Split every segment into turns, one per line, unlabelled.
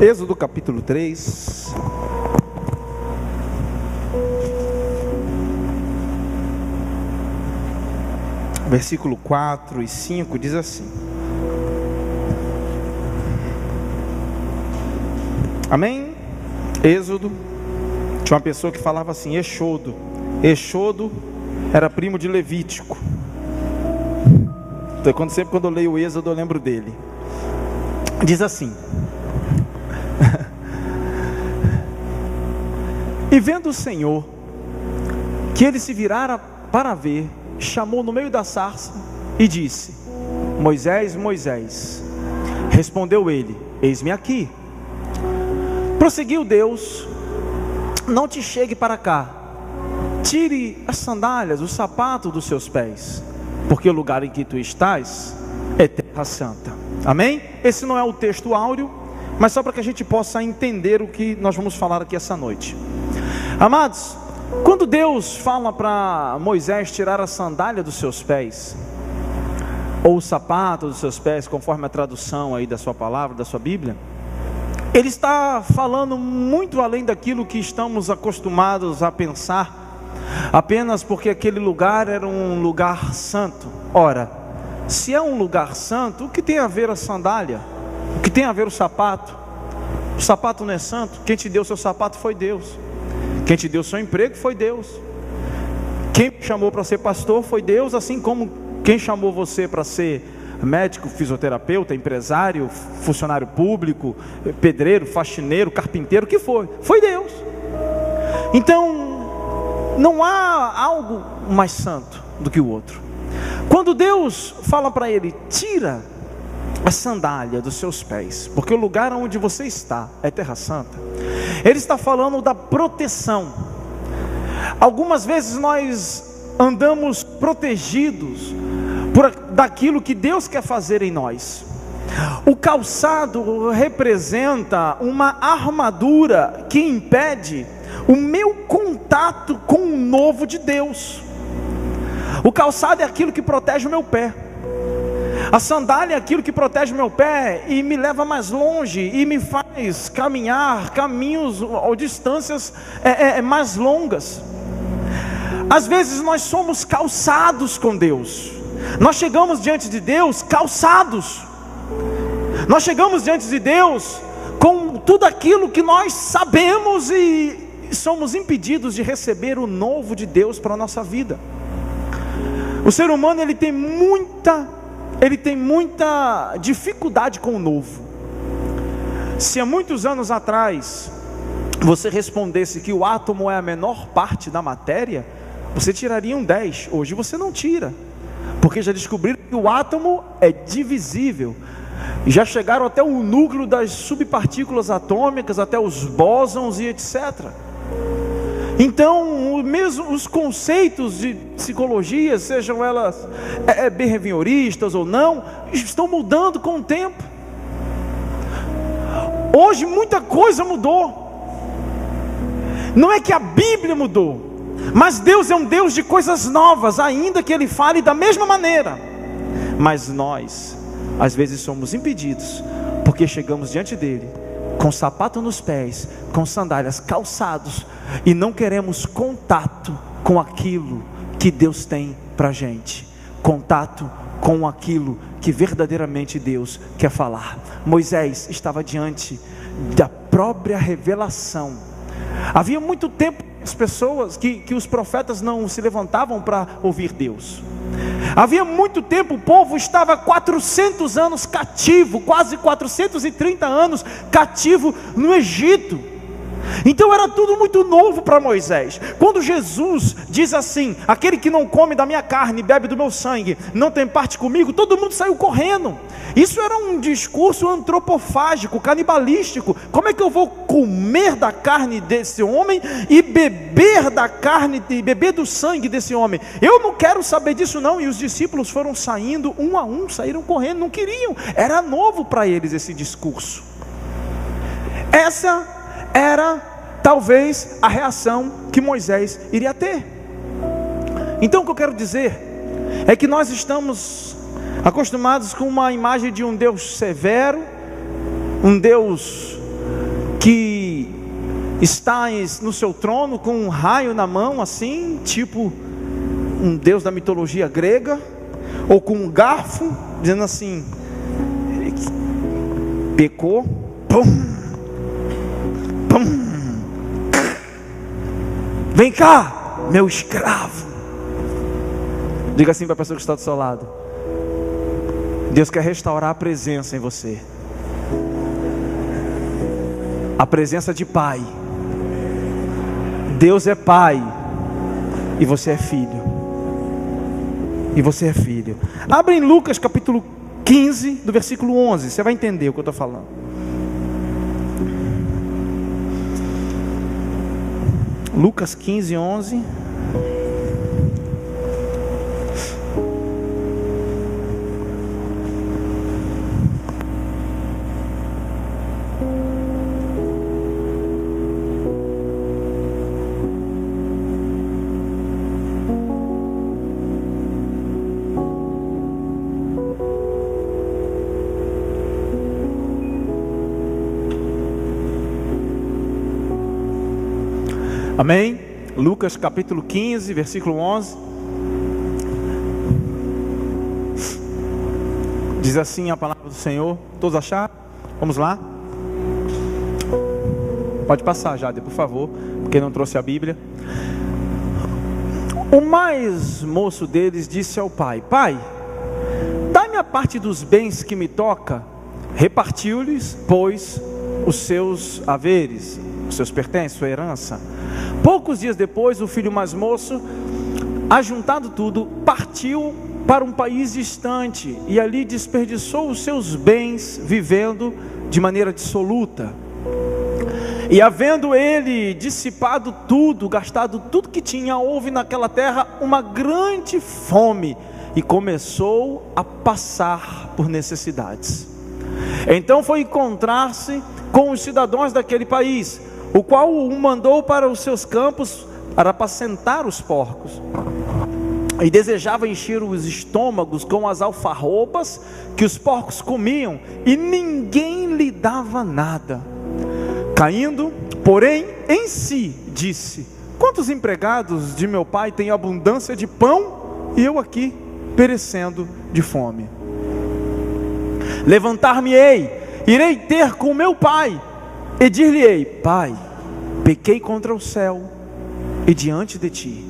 Êxodo capítulo 3. Versículo 4 e 5 diz assim. Amém? Êxodo. Tinha uma pessoa que falava assim, Exodo. Exodo era primo de Levítico. Então, sempre quando eu leio o Êxodo eu lembro dele. Diz assim. E vendo o Senhor que ele se virara para ver, chamou no meio da sarça e disse: Moisés, Moisés. Respondeu ele: Eis-me aqui. Prosseguiu Deus: Não te chegue para cá, tire as sandálias, o sapato dos seus pés, porque o lugar em que tu estás é terra santa. Amém? Esse não é o texto áureo, mas só para que a gente possa entender o que nós vamos falar aqui essa noite. Amados, quando Deus fala para Moisés tirar a sandália dos seus pés, ou o sapato dos seus pés, conforme a tradução aí da sua palavra, da sua Bíblia, Ele está falando muito além daquilo que estamos acostumados a pensar, apenas porque aquele lugar era um lugar santo. Ora, se é um lugar santo, o que tem a ver a sandália? O que tem a ver o sapato? O sapato não é santo? Quem te deu seu sapato foi Deus. Quem te deu seu emprego foi Deus. Quem chamou para ser pastor foi Deus, assim como quem chamou você para ser médico, fisioterapeuta, empresário, funcionário público, pedreiro, faxineiro, carpinteiro, o que foi? Foi Deus. Então, não há algo mais santo do que o outro. Quando Deus fala para ele, tira a sandália dos seus pés, porque o lugar onde você está é terra santa, Ele está falando da proteção. Algumas vezes nós andamos protegidos daquilo que Deus quer fazer em nós. O calçado representa uma armadura que impede o meu contato com o novo de Deus. O calçado é aquilo que protege o meu pé. A sandália é aquilo que protege o meu pé e me leva mais longe e me faz caminhar caminhos ou distâncias mais longas. Às vezes nós somos calçados com Deus. Nós chegamos diante de Deus calçados. Nós chegamos diante de Deus com tudo aquilo que nós sabemos e somos impedidos de receber o novo de Deus para a nossa vida. O ser humano ele tem muita dificuldade com o novo. Se há muitos anos atrás você respondesse que o átomo é a menor parte da matéria, você tiraria um 10. Hoje você não tira, porque já descobriram que o átomo é divisível. Já chegaram até o núcleo das subpartículas atômicas, até os bósons e etc. Então, mesmo os conceitos de psicologia, sejam elas behavioristas ou não, estão mudando com o tempo. Hoje muita coisa mudou. Não é que a Bíblia mudou, mas Deus é um Deus de coisas novas, ainda que Ele fale da mesma maneira. Mas nós, às vezes, somos impedidos, porque chegamos diante dEle com sapato nos pés, com sandálias, calçados, e não queremos contato com aquilo que Deus tem para a gente, contato com aquilo que verdadeiramente Deus quer falar. Moisés estava diante da própria revelação. Havia muito tempo as pessoas que os profetas não se levantavam para ouvir Deus. Havia muito tempo o povo estava 400 anos cativo, quase 430 anos cativo no Egito. Então era tudo muito novo para Moisés. Quando Jesus diz assim: aquele que não come da minha carne e bebe do meu sangue não tem parte comigo, todo mundo saiu correndo. Isso era um discurso antropofágico, canibalístico. Como é que eu vou comer da carne desse homem e beber da carne, e beber do sangue desse homem? Eu não quero saber disso não. E os discípulos foram saindo um a um, saíram correndo, não queriam. Era novo para eles esse discurso. Essa era talvez a reação que Moisés iria ter. Então o que eu quero dizer é que nós estamos acostumados com uma imagem de um Deus severo, um Deus que estás no seu trono com um raio na mão, assim, tipo um deus da mitologia grega, ou com um garfo, dizendo assim: pecou, pum, pum, vem cá, meu escravo. Diga assim para a pessoa que está do seu lado: Deus quer restaurar a presença em você, a presença de pai. Deus é pai e você é filho. E você é filho. Abre em Lucas capítulo 15, do versículo 11. Você vai entender o que eu estou falando. Lucas 15, 11. Amém? Lucas capítulo 15, versículo 11. Diz assim a palavra do Senhor. Todos acharam? Vamos lá? Pode passar, Jade, por favor, porque não trouxe a Bíblia. O mais moço deles disse ao pai: Pai, dá-me a parte dos bens que me toca. Repartiu-lhes, pois, os seus haveres, os seus pertences, sua herança. Poucos dias depois, o filho mais moço, ajuntado tudo, partiu para um país distante e ali desperdiçou os seus bens, vivendo de maneira dissoluta. E havendo ele dissipado tudo, gastado tudo que tinha, houve naquela terra uma grande fome e começou a passar por necessidades. Então foi encontrar-se com os cidadãos daquele país, o qual o mandou para os seus campos para apacentar os porcos, e desejava encher os estômagos com as alfarrobas que os porcos comiam, e ninguém lhe dava nada. Caindo, porém, em si, disse: quantos empregados de meu pai têm abundância de pão, e eu aqui perecendo de fome? Levantar-me-ei, irei ter com meu pai, e dir-lhe-ei: Pai, pequei contra o céu e diante de ti.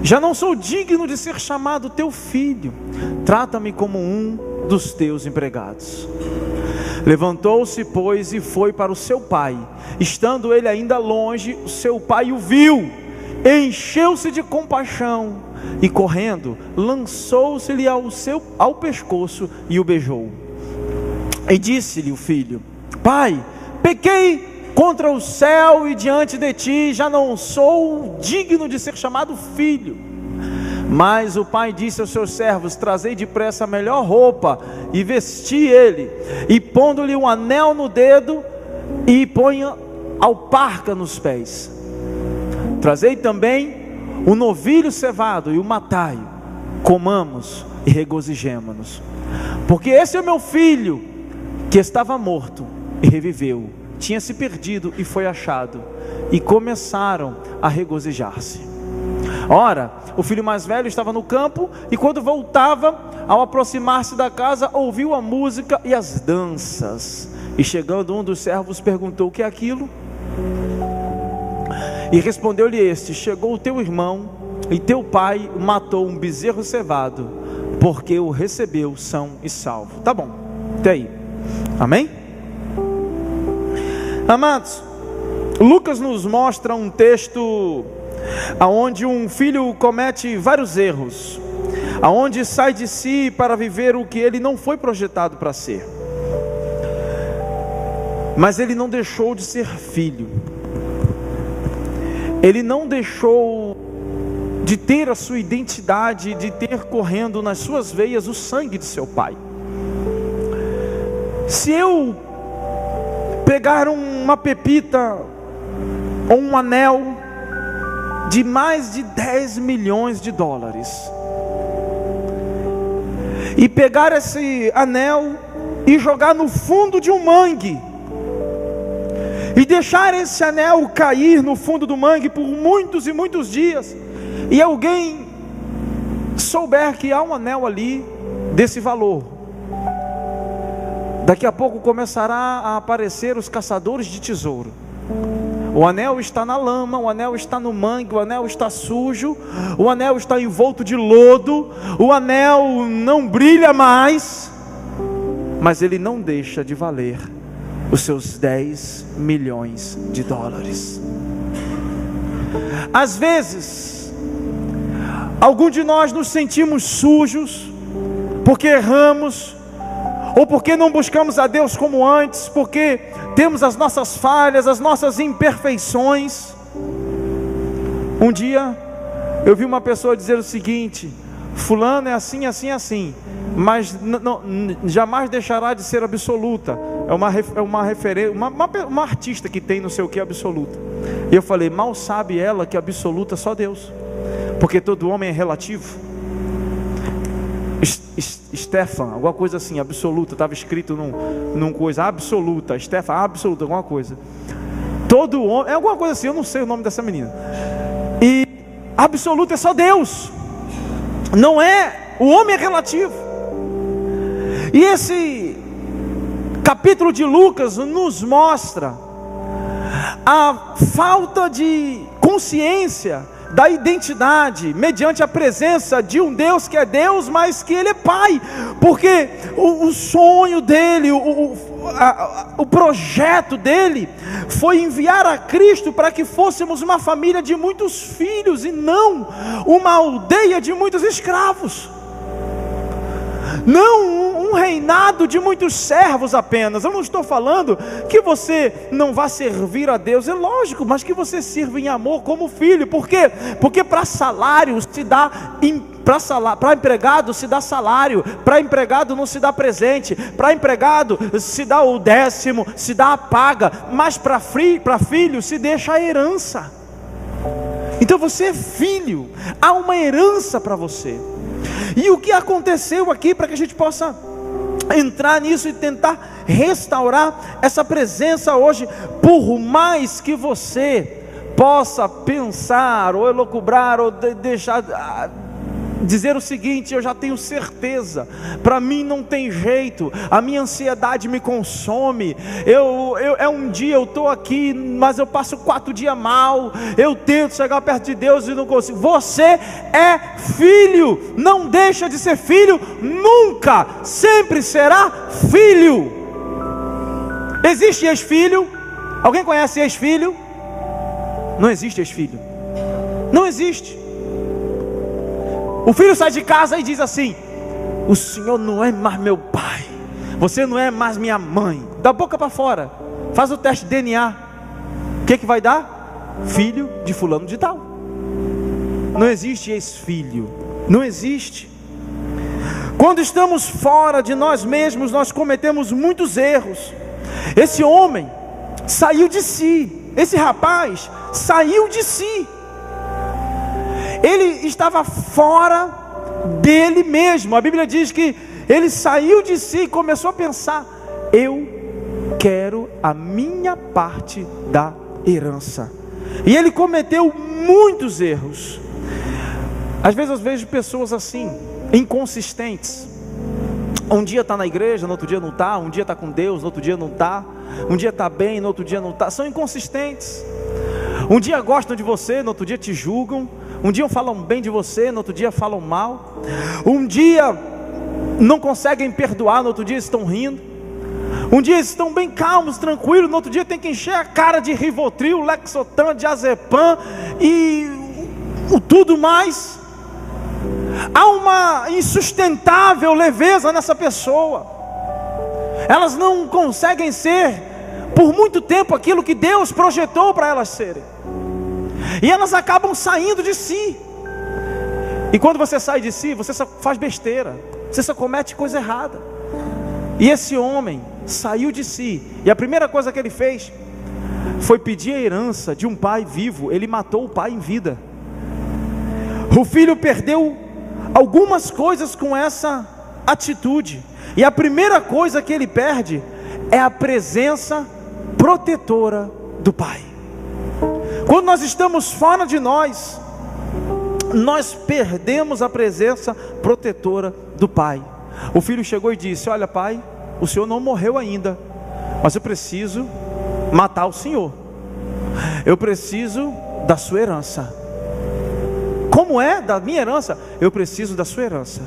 Já não sou digno de ser chamado teu filho. Trata-me como um dos teus empregados. Levantou-se, pois, e foi para o seu pai. Estando ele ainda longe, o seu pai o viu, encheu-se de compaixão e, correndo, lançou-se-lhe ao pescoço e o beijou. E disse-lhe o filho: Pai, pequei contra o céu e diante de ti, já não sou digno de ser chamado filho. Mas o pai disse aos seus servos: trazei depressa a melhor roupa e vesti ele, e pondo-lhe um anel no dedo, e ponha alparca nos pés. Trazei também o novilho cevado e o matai, comamos e regozijemo-nos, porque esse é meu filho, que estava morto e reviveu, tinha se perdido e foi achado. E começaram a regozijar-se. Ora, o filho mais velho estava no campo, e quando voltava, ao aproximar-se da casa, ouviu a música e as danças. E chegando um dos servos, perguntou: o que é aquilo? E respondeu-lhe este: chegou o teu irmão, e teu pai matou um bezerro cevado, porque o recebeu são e salvo. Tá bom, até aí. Amém? Amados, Lucas nos mostra um texto aonde um filho comete vários erros, aonde sai de si para viver o que ele não foi projetado para ser. Mas ele não deixou de ser filho. Ele não deixou de ter a sua identidade, de ter correndo nas suas veias o sangue de seu pai. Se eu pegar uma pepita ou um anel de mais de 10 milhões de dólares e pegar esse anel e jogar no fundo de um mangue, e deixar esse anel cair no fundo do mangue por muitos e muitos dias, e alguém souber que há um anel ali desse valor, daqui a pouco começará a aparecer os caçadores de tesouro. O anel está na lama, o anel está no mangue, o anel está sujo, o anel está envolto de lodo, o anel não brilha mais, mas ele não deixa de valer os seus 10 milhões de dólares. Às vezes, algum de nós nos sentimos sujos, porque erramos, ou porque não buscamos a Deus como antes, porque temos as nossas falhas, as nossas imperfeições. Um dia, eu vi uma pessoa dizer o seguinte: fulano é assim, assim, assim, mas jamais deixará de ser absoluta. É uma referência, uma artista que tem não sei o que absoluta. E eu falei: mal sabe ela que absoluta é só Deus, porque todo homem é relativo. Stefan, alguma coisa assim, absoluta, estava escrito num coisa, absoluta, Stefan, absoluta, alguma coisa. Todo homem, é alguma coisa assim, eu não sei o nome dessa menina. E absoluto é só Deus, não é, o homem é relativo. E esse capítulo de Lucas nos mostra a falta de consciência da identidade, mediante a presença de um Deus que é Deus, mas que Ele é Pai, porque o sonho dele, o projeto dele, foi enviar a Cristo para que fôssemos uma família de muitos filhos, e não uma aldeia de muitos escravos, não um reinado de muitos servos apenas. Eu não estou falando que você não vá servir a Deus, é lógico, mas que você sirva em amor como filho. Por quê? Porque para salário se dá, para empregado se dá salário, para empregado não se dá presente, para empregado se dá o 10º, se dá a paga, mas para filho se deixa a herança. Então você é filho, há uma herança para você. E o que aconteceu aqui, para que a gente possa entrar nisso e tentar restaurar essa presença hoje, por mais que você possa pensar, ou elocubrar, ou dizer o seguinte: eu já tenho certeza, para mim não tem jeito, a minha ansiedade me consome, um dia eu estou aqui, mas eu passo 4 dias mal, eu tento chegar perto de Deus e não consigo. Você é filho, não deixa de ser filho nunca, sempre será filho. Existe ex-filho? Alguém conhece ex-filho? Não existe ex-filho, não existe. O filho sai de casa e diz assim: o senhor não é mais meu pai, você não é mais minha mãe. Da boca para fora, faz o teste de DNA, o que vai dar? Filho de fulano de tal. Não existe ex-filho, não existe. Quando estamos fora de nós mesmos, nós cometemos muitos erros. Esse homem saiu de si, esse rapaz saiu de si. Ele estava fora dele mesmo. A Bíblia diz que ele saiu de si e começou a pensar: eu quero a minha parte da herança. E ele cometeu muitos erros. Às vezes eu vejo pessoas assim, inconsistentes. Um dia está na igreja, no outro dia não está. Um dia está com Deus, no outro dia não está. Um dia está bem, no outro dia não está. São inconsistentes. Um dia gostam de você, no outro dia te julgam. Um dia falam bem de você, no outro dia falam mal. Um dia não conseguem perdoar, no outro dia estão rindo. Um dia estão bem calmos, tranquilos, no outro dia tem que encher a cara de Rivotril, Lexotan, Diazepam e tudo mais. Há uma insustentável leveza nessa pessoa. Elas não conseguem ser por muito tempo aquilo que Deus projetou para elas serem. E elas acabam saindo de si. E quando você sai de si, você só faz besteira, você só comete coisa errada. E esse homem saiu de si, e a primeira coisa que ele fez foi pedir a herança de um pai vivo. Ele matou o pai em vida. O filho perdeu algumas coisas com essa atitude. E a primeira coisa que ele perde é a presença protetora do Pai. Quando nós estamos fora de nós, nós perdemos a presença protetora do Pai. O filho chegou e disse: olha, pai, o senhor não morreu ainda, mas eu preciso matar o senhor. Eu preciso da sua herança. Como é da minha herança? Eu preciso da sua herança.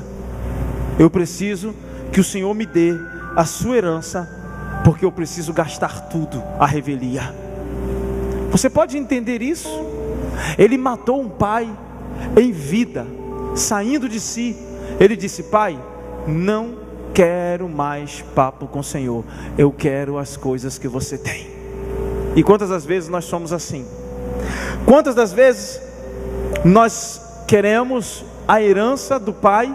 Eu preciso que o senhor me dê a sua herança, porque eu preciso gastar tudo à revelia. Você pode entender isso? Ele matou um pai em vida, saindo de si. Ele disse: pai, não quero mais papo com o Senhor, eu quero as coisas que você tem. E quantas das vezes nós somos assim? Quantas das vezes nós queremos a herança do pai,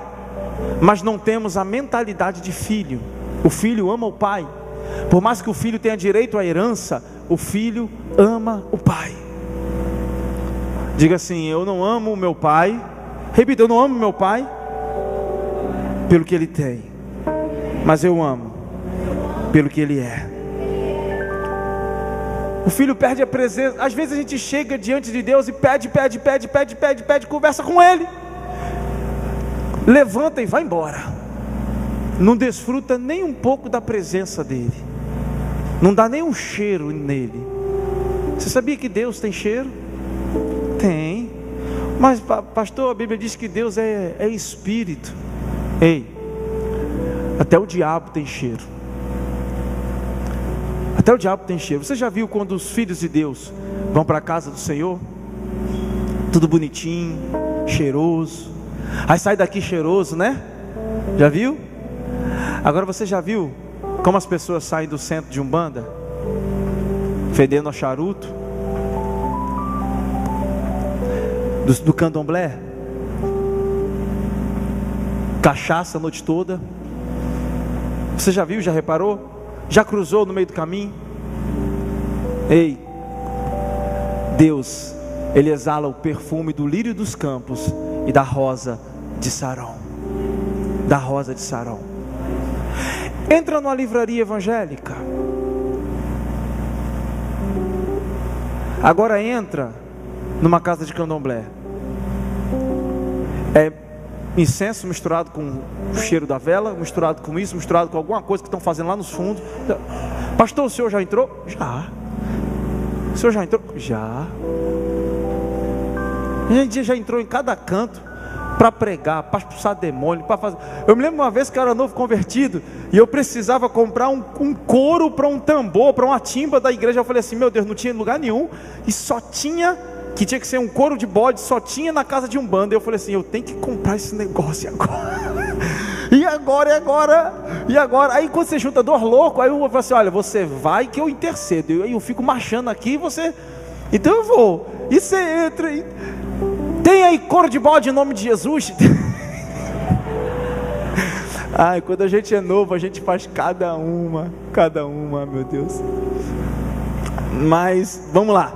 mas não temos a mentalidade de filho? O filho ama o pai. Por mais que o filho tenha direito à herança, o filho ama o pai. Diga assim: eu não amo o meu pai. Repita: eu não amo meu pai pelo que ele tem, mas eu amo pelo que ele é. O filho perde a presença. Às vezes a gente chega diante de Deus e pede, conversa com ele, levanta e vai embora. Não desfruta nem um pouco da presença dele, não dá nem um cheiro nele. Você sabia que Deus tem cheiro? Tem. Mas pastor, a Bíblia diz que Deus é espírito. Ei, até o diabo tem cheiro. Até o diabo tem cheiro. Você já viu quando os filhos de Deus vão para a casa do Senhor? Tudo bonitinho, cheiroso. Aí sai daqui cheiroso, né? Já viu? Agora você já viu como as pessoas saem do centro de Umbanda fedendo a charuto? Do candomblé? Cachaça a noite toda. Você já viu, já reparou? Já cruzou no meio do caminho? Ei, Deus, Ele exala o perfume do lírio dos campos e da rosa de Sarão. Da rosa de Sarão. Entra numa livraria evangélica. Agora entra numa casa de candomblé. É incenso misturado com o cheiro da vela, misturado com isso, misturado com alguma coisa que estão fazendo lá nos fundos. Pastor, o senhor já entrou? Já. O senhor já entrou? Já. A gente já entrou em cada canto para pregar, para expulsar demônio, para fazer. Eu me lembro uma vez que eu era novo convertido e eu precisava comprar um couro para um tambor, para uma timba da igreja. Eu falei assim: meu Deus, não tinha lugar nenhum e só tinha que ser um couro de bode, só tinha na casa de Umbanda. Eu falei assim: eu tenho que comprar esse negócio agora. E agora? Aí quando você junta dois loucos, aí eu falo assim: olha, você vai que eu intercedo. Aí eu fico marchando aqui e você... Então eu vou. E você entra e... Tem aí couro de bode em nome de Jesus? Ai, quando a gente é novo, a gente faz cada uma, meu Deus. Mas, vamos lá.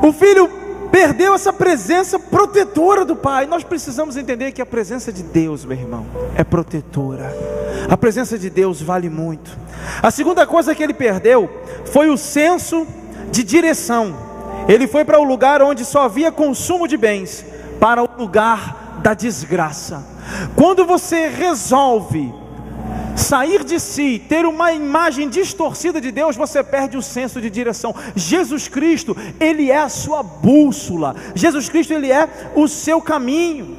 O filho perdeu essa presença protetora do pai. Nós precisamos entender que a presença de Deus, meu irmão, é protetora. A presença de Deus vale muito. A segunda coisa que ele perdeu foi o senso de direção. Ele foi para o lugar onde só havia consumo de bens, para o lugar da desgraça. Quando você resolve sair de si, ter uma imagem distorcida de Deus, você perde o senso de direção. Jesus Cristo, Ele é a sua bússola. Jesus Cristo, Ele é o seu caminho.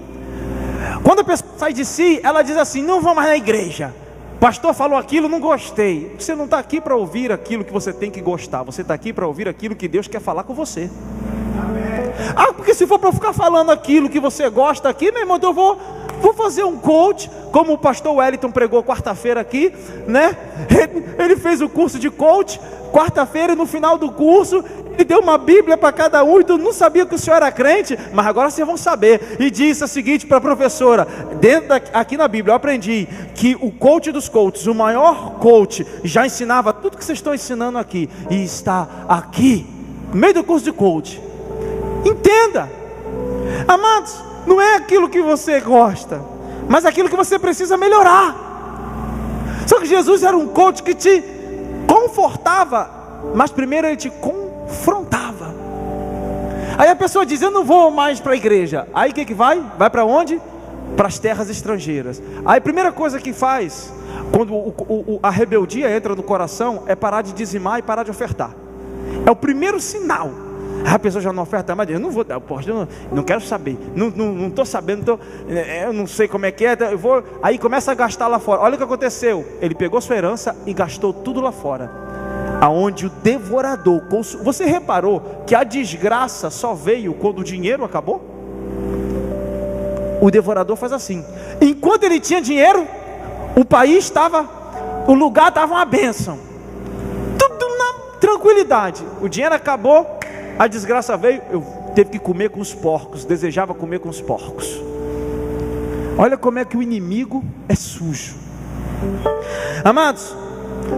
Quando a pessoa sai de si, ela diz assim: não vou mais na igreja, pastor falou aquilo, não gostei. Você não está aqui para ouvir aquilo que você tem que gostar, você está aqui para ouvir aquilo que Deus quer falar com você. Ah, porque se for para ficar falando aquilo que você gosta aqui, meu irmão, eu vou fazer um coach, como o pastor Wellington pregou quarta-feira aqui, né? Ele fez o curso de coach, quarta-feira, e no final do curso, ele deu uma Bíblia para cada um, e tu não sabia que o senhor era crente, mas agora vocês vão saber. E disse o seguinte para a professora, aqui na Bíblia eu aprendi que o coach dos coaches, o maior coach, já ensinava tudo que vocês estão ensinando aqui, e está aqui, no meio do curso de coach. Entenda, amados, não é aquilo que você gosta, mas aquilo que você precisa melhorar. Só que Jesus era um coach que te confortava mas primeiro ele te confrontava. Aí a pessoa diz: eu não vou mais para a igreja. Aí o que vai? Vai para onde? Para as terras estrangeiras. Aí a primeira coisa que faz, quando a rebeldia entra no coração, é parar de dizimar e parar de ofertar. É o primeiro sinal. A pessoa já não oferta mais, eu não vou dar, poxa, eu não quero saber, não estou sabendo, eu não sei como é que é, eu vou. Aí começa a gastar lá fora. Olha o que aconteceu, ele pegou sua herança e gastou tudo lá fora, aonde o devorador. Você reparou que a desgraça só veio quando o dinheiro acabou? O devorador faz assim, enquanto ele tinha dinheiro, o lugar estava uma bênção, tudo na tranquilidade. O dinheiro acabou, a desgraça veio, eu teve que comer com os porcos, desejava comer com os porcos. Olha como é que o inimigo é sujo. Amados,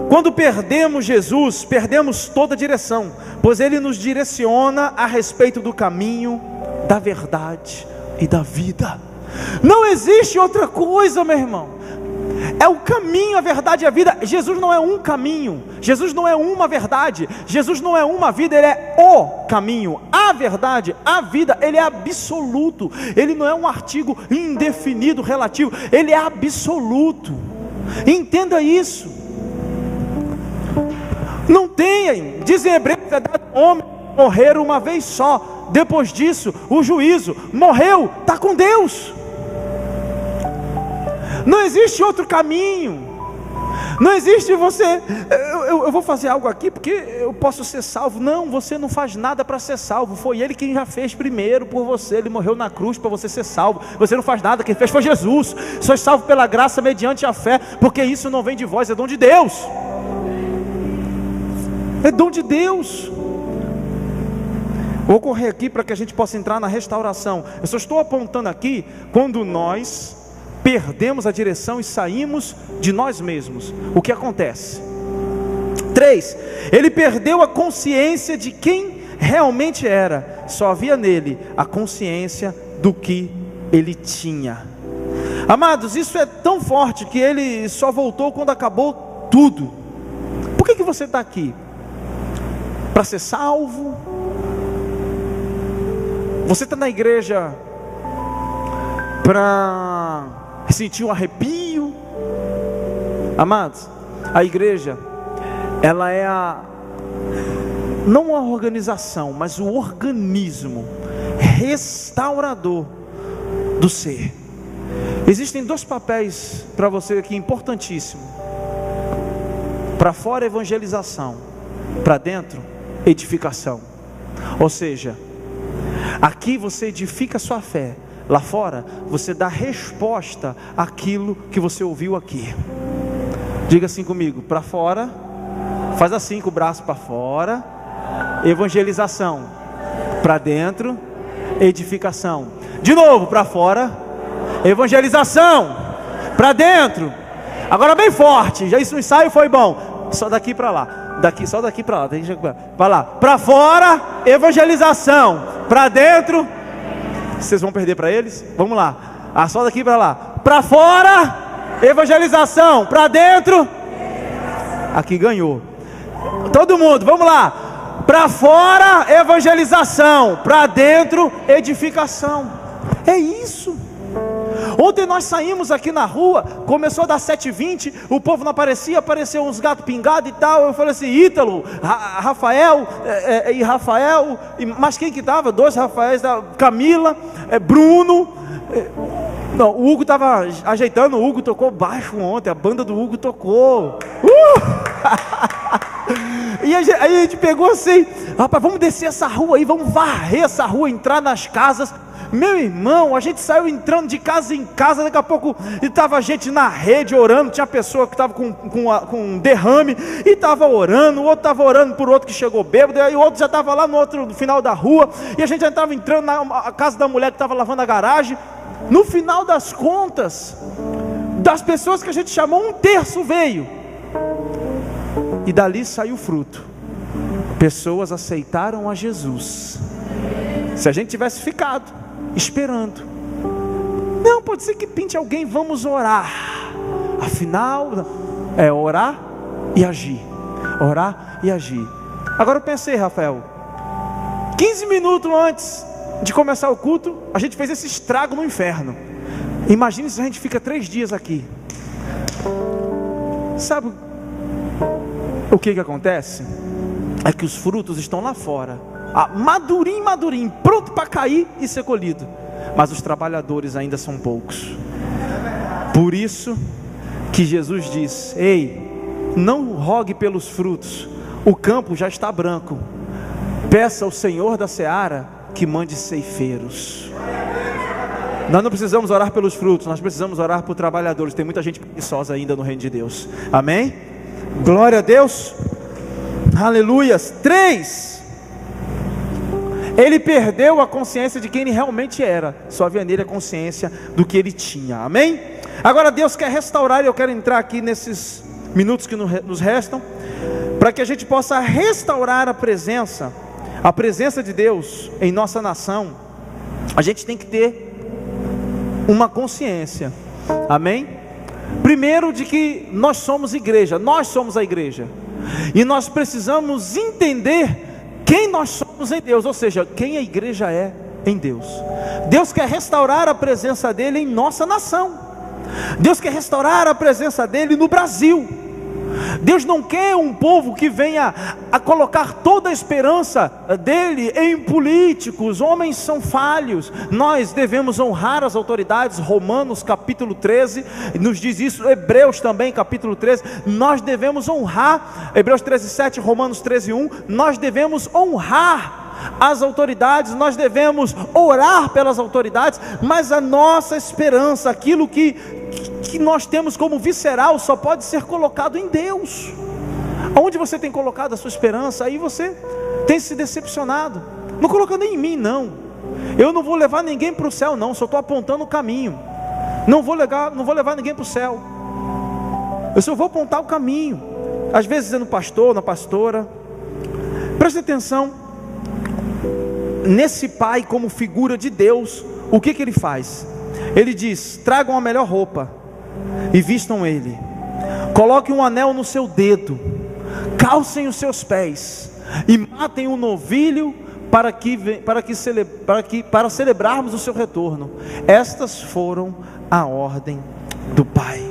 quando perdemos Jesus, perdemos toda a direção, pois Ele nos direciona a respeito do caminho, da verdade e da vida. Não existe outra coisa, meu irmão. É o caminho, a verdade e a vida. Jesus não é um caminho, Jesus não é uma verdade, Jesus não é uma vida, Ele é o caminho, a verdade, a vida. Ele é absoluto, Ele não é um artigo indefinido, relativo, Ele é absoluto. Entenda isso. Não tem, dizem Hebreus, é dado ao homem morrer uma vez só, depois disso o juízo. Morreu, está com Deus. Não existe outro caminho. Não existe você, eu vou fazer algo aqui porque eu posso ser salvo. Não, você não faz nada para ser salvo. Foi Ele quem já fez primeiro por você. Ele morreu na cruz para você ser salvo. Você não faz nada, quem fez foi Jesus. Sois salvo pela graça mediante a fé, porque isso não vem de vós, é dom de Deus. É dom de Deus. Vou correr aqui para que a gente possa entrar na restauração. Eu só estou apontando aqui quando nós perdemos a direção e saímos de nós mesmos. O que acontece? 3. Ele perdeu a consciência de quem realmente era. Só havia nele a consciência do que ele tinha. Amados, isso é tão forte que ele só voltou quando acabou tudo. Por que você está aqui? Para ser salvo? Você está na igreja para sentir um arrepio? Amados, a igreja, ela é não a organização, mas o organismo restaurador do ser. Existem dois papéis para você aqui importantíssimos. Para fora, evangelização. Para dentro, edificação. Ou seja, aqui você edifica a sua fé. Lá fora, você dá resposta àquilo que você ouviu aqui. Diga assim comigo: para fora, faz assim com o braço para fora, evangelização. Para dentro, edificação. De novo, para fora, evangelização. Para dentro. Agora bem forte, já isso no ensaio foi bom. Só daqui para lá. Só daqui para lá. Vai lá. Para fora, evangelização. Para dentro. Vocês vão perder para eles? Vamos lá. Só daqui para lá. Para fora, evangelização. Para dentro. Aqui ganhou. Todo mundo, vamos lá. Para fora, evangelização. Para dentro, edificação. É isso. Ontem nós saímos aqui na rua, começou a dar 7h20, o povo não aparecia, apareceu uns gatos pingados e tal. Eu falei assim: Ítalo, Rafael, mas quem que estava? 2 Rafaéis, Camila, Bruno. Não, o Hugo estava ajeitando, o Hugo tocou baixo ontem, a banda do Hugo tocou. E aí a gente pegou assim: rapaz, vamos descer essa rua aí, vamos varrer essa rua, entrar nas casas. Meu irmão, a gente saiu entrando de casa em casa, daqui a pouco estava gente na rede orando, tinha pessoa que estava com derrame, e estava orando, o outro estava orando por outro que chegou bêbado, e aí o outro já estava lá no final da rua, e a gente já estava entrando na casa da mulher que estava lavando a garagem. No final das contas, das pessoas que a gente chamou, 1/3 veio, e dali saiu o fruto. Pessoas aceitaram a Jesus. Se a gente tivesse ficado esperando, não, pode ser que pinte alguém, vamos orar. Afinal, é orar e agir. Orar e agir. Agora eu pensei, Rafael, 15 minutos antes de começar o culto, a gente fez esse estrago no inferno. Imagine se a gente fica 3 dias aqui. Sabe o que acontece? É que os frutos estão lá fora, madurinho, pronto para cair e ser colhido, mas os trabalhadores ainda são poucos. Por isso que Jesus diz: ei, não rogue pelos frutos, o campo já está branco, peça ao Senhor da seara que mande ceifeiros. Nós não precisamos orar pelos frutos, nós precisamos orar por trabalhadores. Tem muita gente preguiçosa ainda no reino de Deus. Amém? Glória a Deus. Aleluias. 3. Ele perdeu a consciência de quem ele realmente era. Só havia nele a consciência do que ele tinha. Amém? Agora Deus quer restaurar, e eu quero entrar aqui nesses minutos que nos restam, para que a gente possa restaurar a presença de Deus em nossa nação. A gente tem que ter uma consciência, amém? Primeiro, de que nós somos igreja, nós somos a igreja, e nós precisamos entender quem nós somos em Deus, ou seja, quem a igreja é em Deus. Deus quer restaurar a presença dele em nossa nação. Deus quer restaurar a presença dele no Brasil. Deus não quer um povo que venha a colocar toda a esperança dele em políticos. Homens são falhos. Nós devemos honrar as autoridades. Romanos capítulo 13 nos diz isso. Hebreus também capítulo 13. Nós devemos honrar. Hebreus 13:7, Romanos 13:1. Nós devemos honrar as autoridades, nós devemos orar pelas autoridades, mas a nossa esperança, aquilo que nós temos como visceral, só pode ser colocado em Deus. Aonde você tem colocado a sua esperança, aí você tem se decepcionado. Não colocando em mim, não. Eu não vou levar ninguém para o céu, não. Só estou apontando o caminho. Não vou levar ninguém para o céu. Eu só vou apontar o caminho. Às vezes é no pastor, na pastora. Preste atenção. Nesse pai, como figura de Deus, o que ele faz? Ele diz: tragam a melhor roupa e vistam ele, coloquem um anel no seu dedo, calcem os seus pés e matem um novilho para celebrarmos o seu retorno. Estas foram a ordem do Pai.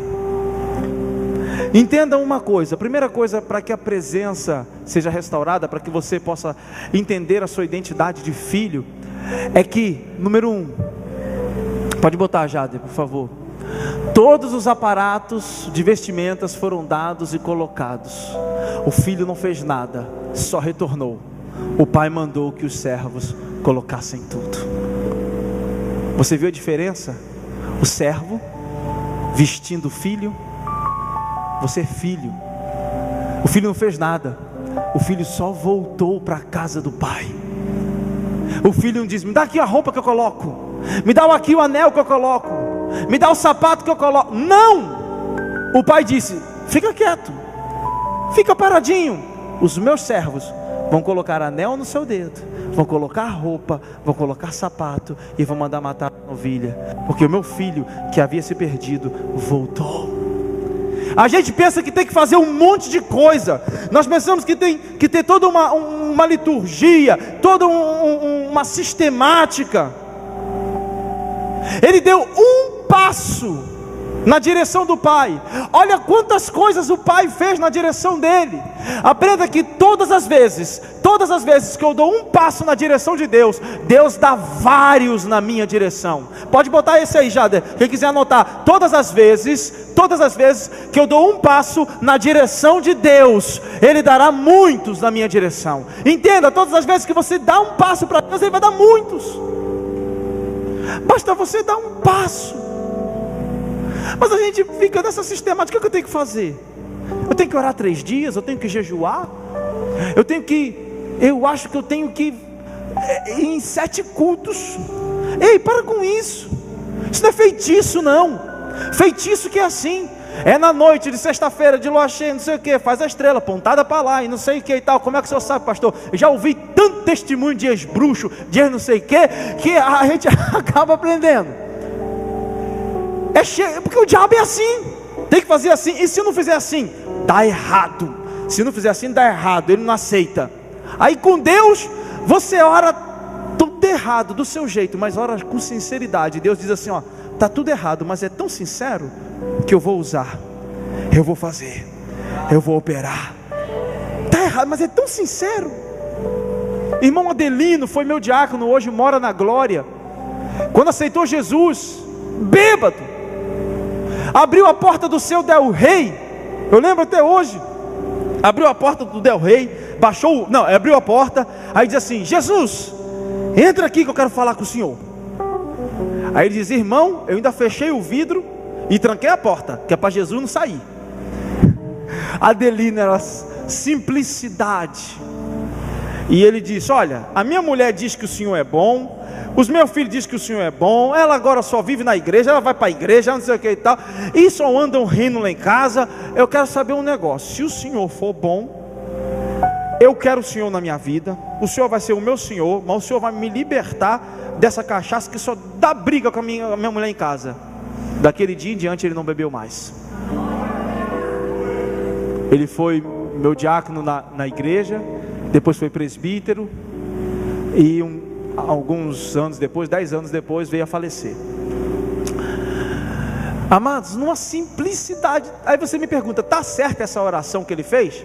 Entenda uma coisa, a primeira coisa para que a presença seja restaurada, para que você possa entender a sua identidade de filho, é que, número 1, pode botar, Jade, por favor. Todos os aparatos de vestimentas foram dados e colocados. O filho não fez nada, só retornou. O pai mandou que os servos colocassem tudo. Você viu a diferença? O servo vestindo o filho. Você é filho. O filho não fez nada. O filho só voltou para a casa do pai. O filho não diz: me dá aqui a roupa que eu coloco, me dá aqui o anel que eu coloco, me dá o sapato que eu coloco. Não! O pai disse: fica quieto, fica paradinho. Os meus servos vão colocar anel no seu dedo, vão colocar roupa, vão colocar sapato e vão mandar matar a novilha, porque o meu filho que havia se perdido voltou. A gente pensa que tem que fazer um monte de coisa. Nós pensamos que tem que ter toda uma liturgia, toda uma sistemática. Ele deu um passo na direção do Pai. Olha quantas coisas o Pai fez na direção dele. Aprenda que todas as vezes que eu dou um passo na direção de Deus, Deus dá vários na minha direção. Pode botar esse aí, Jader, quem quiser anotar. Todas as vezes que eu dou um passo na direção de Deus, Ele dará muitos na minha direção. Entenda, todas as vezes que você dá um passo para Deus, Ele vai dar muitos. Basta você dar um passo. Mas a gente fica nessa sistemática. O que eu tenho que fazer? Eu tenho que orar 3 dias? Eu tenho que jejuar? Eu acho que eu tenho que ir em 7 cultos. Ei, para com isso. Isso não é feitiço, não. Feitiço que é assim. É na noite de sexta-feira, de lua cheia, não sei o que, faz a estrela apontada para lá e não sei o que e tal. Como é que o senhor sabe, pastor? Eu já ouvi tanto testemunho de ex-bruxo, de ex não sei o que a gente acaba aprendendo. Porque o diabo é assim. Tem que fazer assim. E se não fizer assim, dá errado. Se não fizer assim, dá errado. Ele não aceita. Aí com Deus, você ora tudo errado, do seu jeito, mas ora com sinceridade. Deus diz assim, ó, está tudo errado, mas é tão sincero, que eu vou usar, eu vou fazer, eu vou operar. Está errado, mas é tão sincero. Irmão Adelino foi meu diácono, hoje mora na glória. Quando aceitou Jesus, bêbado, abriu a porta do seu Del Rey, eu lembro até hoje. Abriu a porta do Del Rey, abriu a porta, aí diz assim, Jesus, entra aqui que eu quero falar com o senhor. Aí ele diz, irmão, eu ainda fechei o vidro e tranquei a porta, que é para Jesus não sair. Adelino era simplicidade. E ele disse, olha, a minha mulher diz que o senhor é bom, os meus filhos dizem que o senhor é bom, ela agora só vive na igreja, ela vai para a igreja, não sei o que e tal, e só andam rindo lá em casa. Eu quero saber um negócio, se o senhor for bom, eu quero o senhor na minha vida, o senhor vai ser o meu senhor, mas o senhor vai me libertar dessa cachaça que só dá briga com a minha mulher em casa. Daquele dia em diante ele não bebeu mais. Ele foi meu diácono na igreja, depois foi presbítero, e alguns anos depois, 10 anos depois, veio a falecer. Amados, numa simplicidade. Aí você me pergunta, está certa essa oração que ele fez?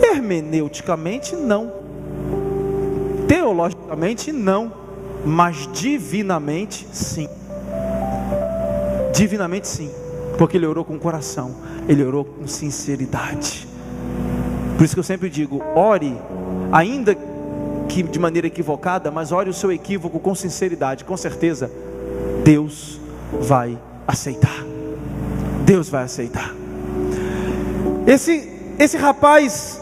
Hermeneuticamente não, teologicamente não, mas divinamente sim. Divinamente sim, porque ele orou com o coração, ele orou com sinceridade. Por isso que eu sempre digo, ore, ainda que de maneira equivocada, mas ore o seu equívoco com sinceridade. Com certeza Deus vai aceitar. Deus vai aceitar. Esse rapaz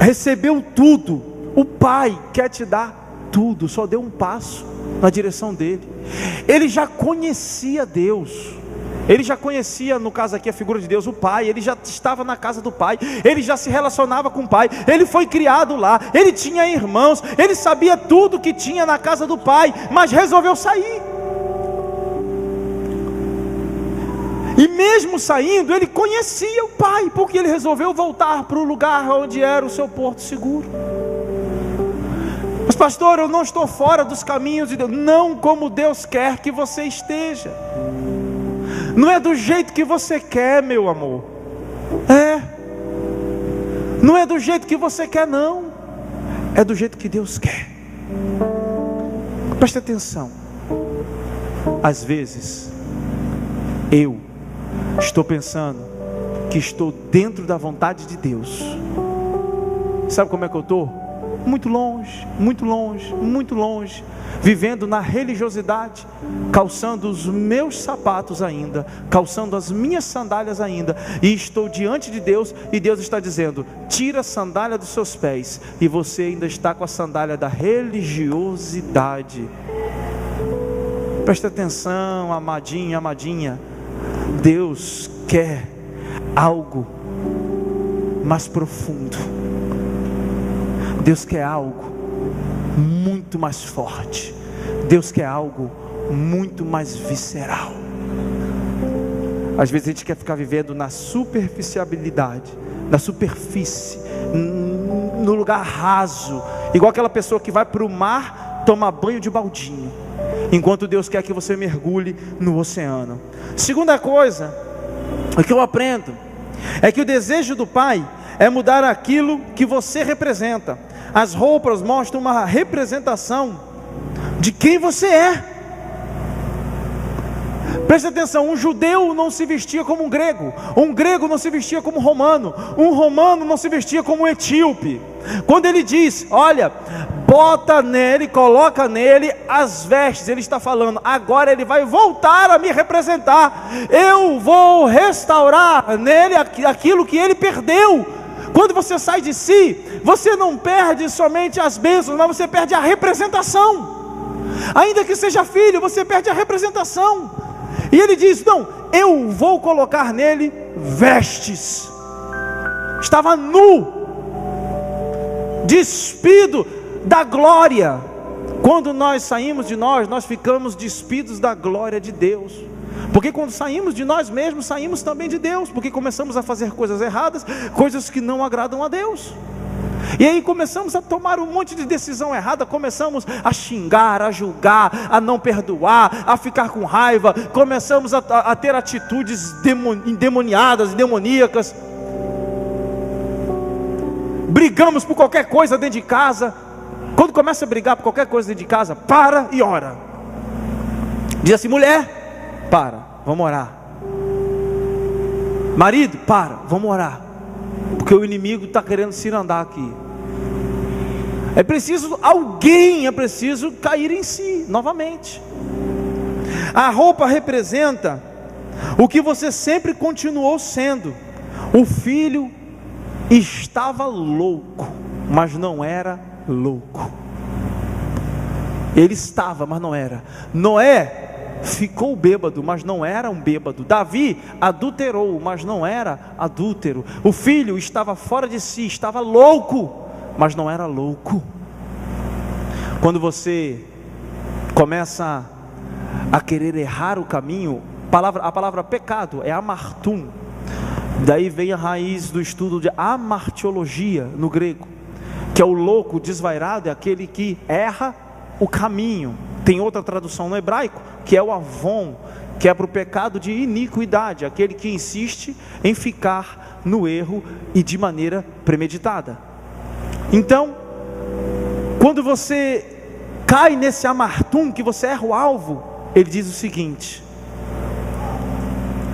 recebeu tudo. O pai quer te dar tudo, só deu um passo na direção dele. Ele já conhecia Deus. Ele já conhecia, no caso aqui, a figura de Deus, o Pai. Ele já estava na casa do Pai, ele já se relacionava com o Pai, ele foi criado lá, ele tinha irmãos, ele sabia tudo que tinha na casa do Pai, mas resolveu sair. E mesmo saindo, ele conhecia o Pai, porque ele resolveu voltar para o lugar onde era o seu porto seguro. Mas pastor, eu não estou fora dos caminhos de Deus. Não como Deus quer que você esteja. Não é do jeito que você quer, meu amor. Não é do jeito que você quer, não. É do jeito que Deus quer. Preste atenção. Às vezes eu estou pensando que estou dentro da vontade de Deus. Sabe como é que eu estou? Muito longe, muito longe, muito longe, vivendo na religiosidade, calçando os meus sapatos ainda, calçando as minhas sandálias ainda, e estou diante de Deus, e Deus está dizendo, tira a sandália dos seus pés, e você ainda está com a sandália da religiosidade. Presta atenção, amadinha, amadinha, Deus quer algo mais profundo. Deus quer algo muito mais forte. Deus quer algo muito mais visceral. Às vezes a gente quer ficar vivendo na superficialidade, na superfície, no lugar raso, igual aquela pessoa que vai para o mar tomar banho de baldinho, enquanto Deus quer que você mergulhe no oceano. Segunda coisa, o que eu aprendo é que o desejo do Pai é mudar aquilo que você representa. As roupas mostram uma representação de quem você é. Preste atenção, um judeu não se vestia como um grego não se vestia como um romano não se vestia como um etíope. Quando ele diz, olha, bota nele, coloca nele as vestes, ele está falando, agora ele vai voltar a me representar, eu vou restaurar nele aquilo que ele perdeu. Quando você sai de si, você não perde somente as bênçãos, mas você perde a representação. Ainda que seja filho, você perde a representação. E ele diz, não, eu vou colocar nele vestes. Estava nu, despido da glória. Quando nós saímos de nós ficamos despidos da glória de Deus. Porque quando saímos de nós mesmos, saímos também de Deus, porque começamos a fazer coisas erradas, coisas que não agradam a Deus. E aí começamos a tomar um monte de decisão errada, começamos a xingar, a julgar, a não perdoar, a ficar com raiva, começamos a ter atitudes endemoniadas, demoníacas. Brigamos por qualquer coisa dentro de casa. Quando começa a brigar por qualquer coisa dentro de casa, para e ora. Diz assim: mulher, para, vamos orar. Marido, para, vamos orar. Porque o inimigo está querendo se andar aqui. É preciso cair em si novamente. A roupa representa o que você sempre continuou sendo. O filho estava louco, mas não era louco. Ele estava, mas não era. Noé ficou bêbado, mas não era um bêbado. Davi adulterou, mas não era adúltero. O filho estava fora de si, estava louco, mas não era louco. Quando você começa a querer errar o caminho, a palavra pecado é amartum. Daí vem a raiz do estudo de amartiologia no grego, que é o louco desvairado, é aquele que erra o caminho. Tem outra tradução no hebraico, que é o avon, que é para o pecado de iniquidade, aquele que insiste em ficar no erro e de maneira premeditada. Então, quando você cai nesse amartum, que você erra o alvo, ele diz o seguinte: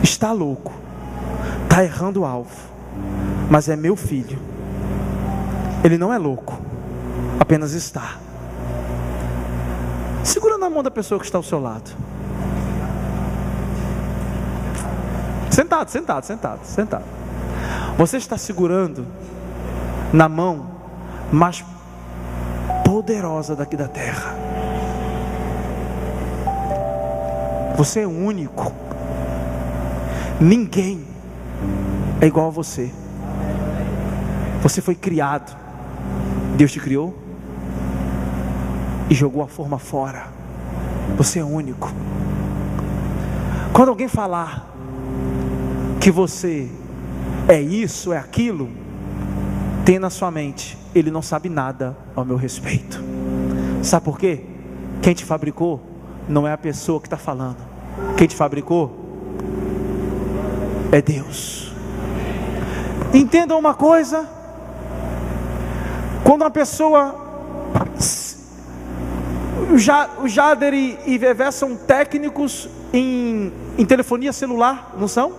está louco, está errando o alvo, mas é meu filho. Ele não é louco, apenas está. Segura na mão da pessoa que está ao seu lado. Sentado. Você está segurando na mão mais poderosa daqui da terra. Você é único. Ninguém é igual a você. Você foi criado. Deus te criou e jogou a forma fora. Você é único. Quando alguém falar que você é isso, é aquilo, tem na sua mente: ele não sabe nada ao meu respeito. Sabe por quê? Quem te fabricou não é a pessoa que está falando. Quem te fabricou é Deus. Entendam uma coisa: quando uma pessoa, o Jader e Vevé são técnicos em telefonia celular, não são?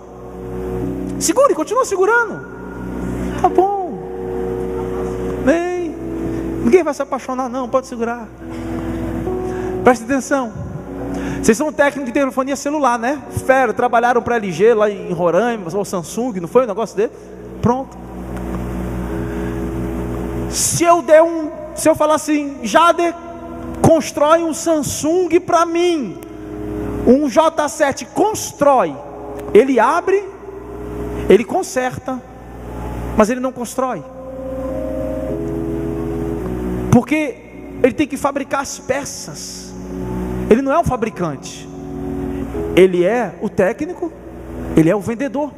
Segure, continua segurando. Tá bom. Bem, ninguém vai se apaixonar não, pode segurar. Preste atenção. Vocês são técnicos de telefonia celular, né? Fera, trabalharam para a LG lá em Roraima, ou Samsung, não foi o negócio dele? Pronto. Se eu falar assim: Jader, constrói um Samsung para mim, um J7, constrói. Ele abre, ele conserta, mas ele não constrói, porque ele tem que fabricar as peças. Ele não é o fabricante, ele é o técnico, ele é o vendedor.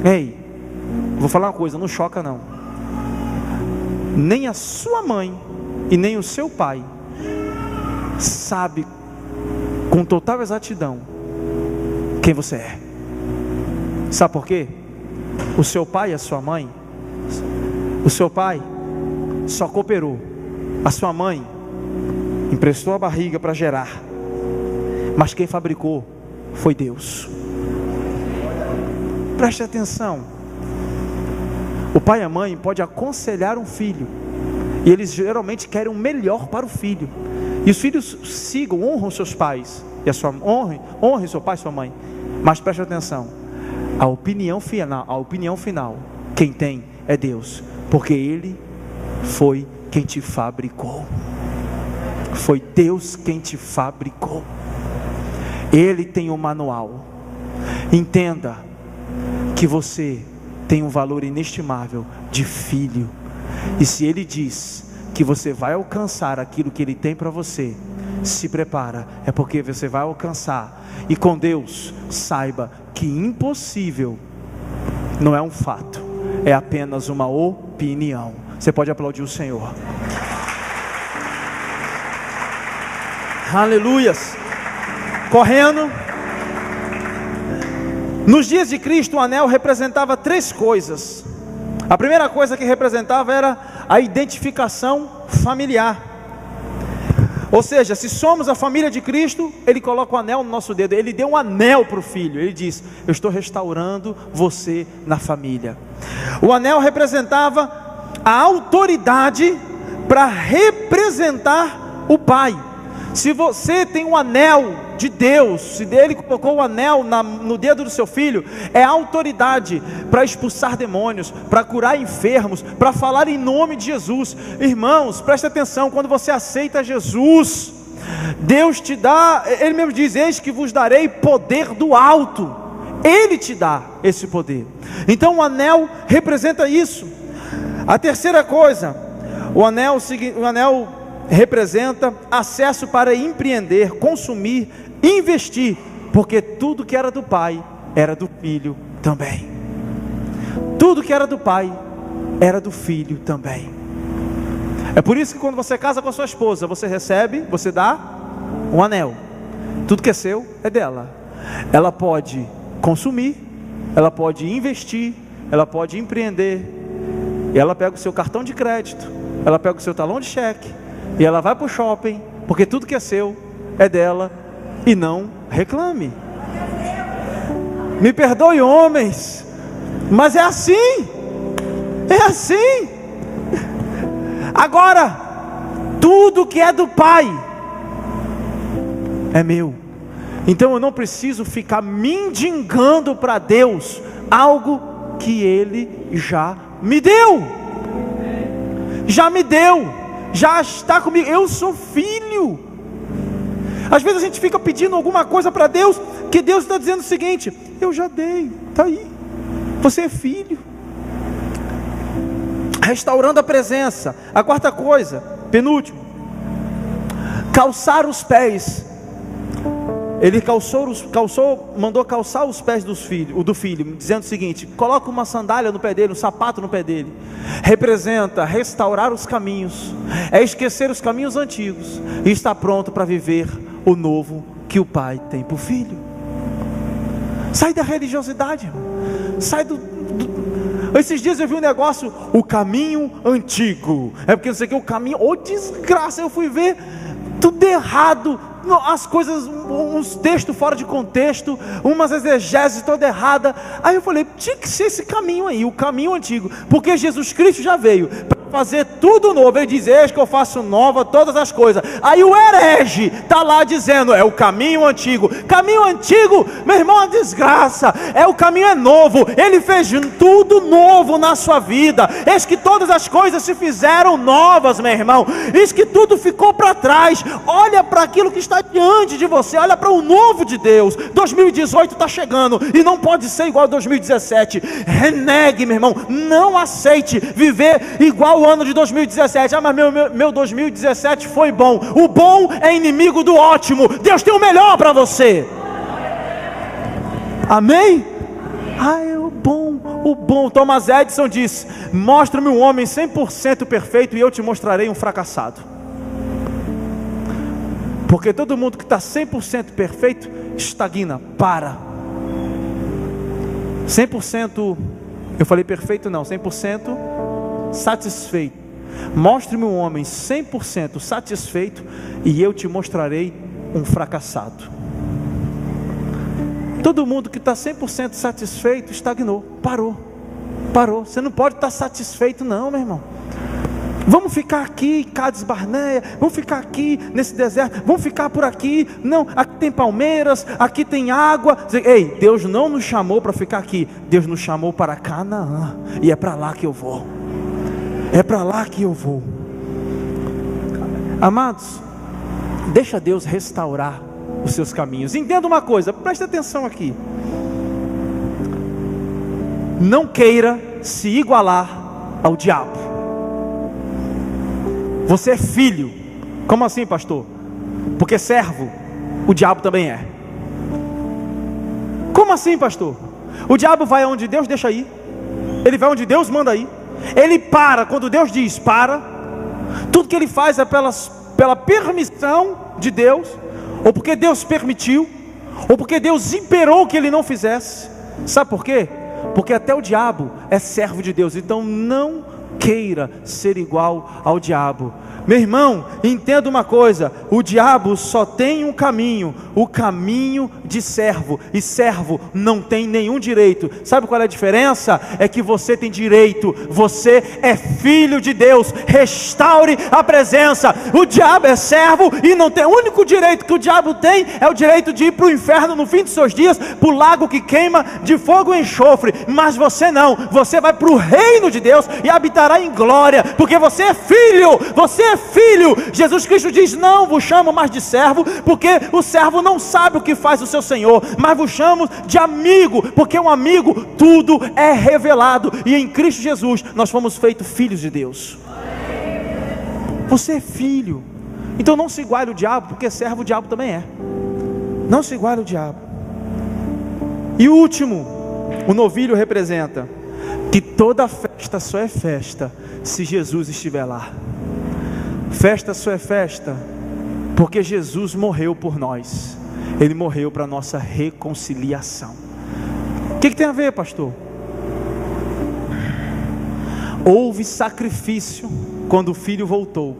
Ei, vou falar uma coisa, não choca não. Nem a sua mãe e nem o seu pai sabe com total exatidão quem você é. Sabe por quê? O seu pai e a sua mãe, o seu pai só cooperou, a sua mãe emprestou a barriga para gerar, mas quem fabricou foi Deus. Preste atenção. O pai e a mãe podem aconselhar um filho, e eles geralmente querem o melhor para o filho, e os filhos sigam, honram seus pais, e honrem seu pai e sua mãe. Mas preste atenção, a opinião final, quem tem é Deus, porque Ele foi quem te fabricou. Foi Deus quem te fabricou. Ele tem um manual. Entenda que você tem um valor inestimável de filho, e se Ele diz que você vai alcançar aquilo que Ele tem para você, se prepara, é porque você vai alcançar. E com Deus, saiba que impossível não é um fato, é apenas uma opinião. Você pode aplaudir o Senhor. Aleluias. Correndo. Nos dias de Cristo, o anel representava 3 coisas. A primeira coisa que representava era a identificação familiar. Ou seja, se somos a família de Cristo, Ele coloca o anel no nosso dedo. Ele deu um anel para o filho. Ele diz: eu estou restaurando você na família. O anel representava a autoridade para representar o pai. Se você tem um anel de Deus, se dele colocou o anel no dedo do seu filho, é autoridade para expulsar demônios, para curar enfermos, para falar em nome de Jesus. Irmãos, preste atenção, quando você aceita Jesus, Deus te dá, Ele mesmo diz: eis que vos darei poder do alto. Ele te dá esse poder. Então o anel representa isso. A terceira coisa, o anel representa acesso para empreender, consumir, investir, porque tudo que era do pai, era do filho também. Tudo que era do pai, era do filho também. É por isso que quando você casa com a sua esposa, você recebe, você dá um anel. Tudo que é seu, é dela. Ela pode consumir, ela pode investir, ela pode empreender, e ela pega o seu cartão de crédito, ela pega o seu talão de cheque, e ela vai para o shopping, porque tudo que é seu é dela, e não reclame. Me perdoe, homens, mas é assim. É assim. Agora, tudo que é do pai é meu. Então eu não preciso ficar mendigando para Deus algo que Ele já me deu. Já me deu. Já está comigo. Eu sou filho. Às vezes a gente fica pedindo alguma coisa para Deus, que Deus está dizendo o seguinte: eu já dei, está aí, você é filho. Restaurando a presença. A quarta coisa, penúltimo, calçar os pés. Ele mandou calçar os pés do filho, dizendo o seguinte: coloca uma sandália no pé dele, um sapato no pé dele. Representa restaurar os caminhos, é esquecer os caminhos antigos e estar pronto para viver o novo que o pai tem para o filho. Sai da religiosidade, irmão. Sai Esses dias eu vi um negócio, o caminho antigo. É porque não sei o que, o caminho, desgraça, eu fui ver tudo errado. As coisas, uns textos fora de contexto, umas exegeses toda errada. Aí eu falei: tinha que ser esse caminho aí, o caminho antigo, porque Jesus Cristo já veio para fazer tudo novo. Ele diz: eis que eu faço nova todas as coisas. Aí o herege está lá dizendo: é o caminho antigo. Caminho antigo, meu irmão, é desgraça. O caminho é novo. Ele fez tudo novo na sua vida. Eis que todas as coisas se fizeram novas, meu irmão. Eis que tudo ficou para trás. Olha para aquilo que está diante de você, olha para o novo de Deus. 2018 está chegando e não pode ser igual a 2017. Renegue, meu irmão, não aceite viver igual o ano de 2017. Mas meu 2017 foi bom. O bom é inimigo do ótimo. Deus tem o melhor para você. Amém? O bom. Thomas Edison disse: mostra-me um homem 100% perfeito e eu te mostrarei um fracassado. Porque todo mundo que está 100% perfeito estagna, para. 100%, eu falei perfeito não, 100% satisfeito. Mostre-me um homem 100% satisfeito e eu te mostrarei um fracassado. Todo mundo que está 100% satisfeito estagnou, parou. Você não pode estar satisfeito não, meu irmão. Vamos ficar aqui em Cades Barneia, vamos ficar aqui nesse deserto, vamos ficar por aqui. Não, aqui tem palmeiras, aqui tem água. Ei, Deus não nos chamou para ficar aqui. Deus nos chamou para Canaã. E é para lá que eu vou. É para lá que eu vou. Amados, deixa Deus restaurar os seus caminhos. Entenda uma coisa, preste atenção aqui. Não queira se igualar ao diabo. Você é filho. Como assim, pastor? Porque servo, o diabo também é. Como assim, pastor? O diabo vai aonde Deus deixa ir. ele vai onde Deus manda ir. Ele para quando Deus diz para. Tudo que ele faz é pela permissão de Deus, ou porque Deus permitiu, ou porque Deus imperou que ele não fizesse. Sabe por quê? Porque até o diabo é servo de Deus. Então não queira ser igual ao diabo. Meu irmão, entenda uma coisa: o diabo só tem um caminho, o caminho de servo, e servo não tem nenhum direito. Sabe qual é a diferença? É que você tem direito, você é filho de Deus. Restaure a presença. O diabo é servo e não tem. O único direito que o diabo tem é o direito de ir para o inferno no fim de seus dias, para o lago que queima de fogo e enxofre. Mas você não, você vai para o reino de Deus e habitará em glória, porque você é filho, você é filho. Jesus Cristo diz: não vos chamo mais de servo, porque o servo não sabe o que faz o seu Senhor, mas vos chamo de amigo, porque um amigo tudo é revelado, e em Cristo Jesus nós fomos feitos filhos de Deus. Você é filho, então não se iguale ao diabo, porque servo o diabo também é. Não se iguale ao diabo. E o último, o novilho representa que toda festa só é festa se Jesus estiver lá. Festa só é festa porque Jesus morreu por nós. Ele morreu para a nossa reconciliação. O que tem a ver, pastor? Houve sacrifício quando o filho voltou.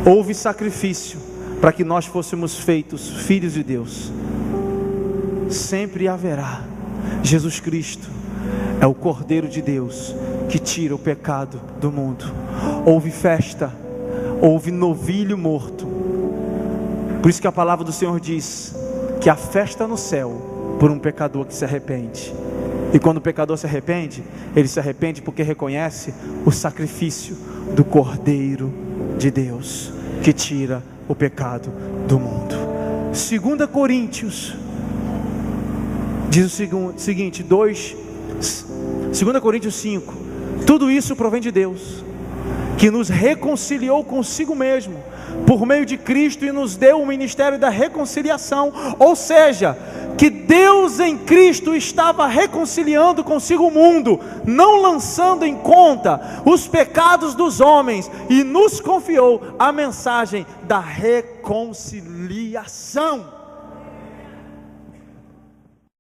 Houve sacrifício para que nós fôssemos feitos filhos de Deus. Sempre haverá. Jesus Cristo é o Cordeiro de Deus que tira o pecado do mundo. Houve festa, houve novilho morto. Por isso que a palavra do Senhor diz que há festa no céu por um pecador que se arrepende. E quando o pecador se arrepende, ele se arrepende porque reconhece o sacrifício do Cordeiro de Deus que tira o pecado do mundo. 2 Coríntios diz o seguinte, 2 Coríntios 5: tudo isso provém de Deus, que nos reconciliou consigo mesmo por meio de Cristo e nos deu o ministério da reconciliação. Ou seja, que Deus em Cristo estava reconciliando consigo o mundo, não lançando em conta os pecados dos homens, e nos confiou a mensagem da reconciliação.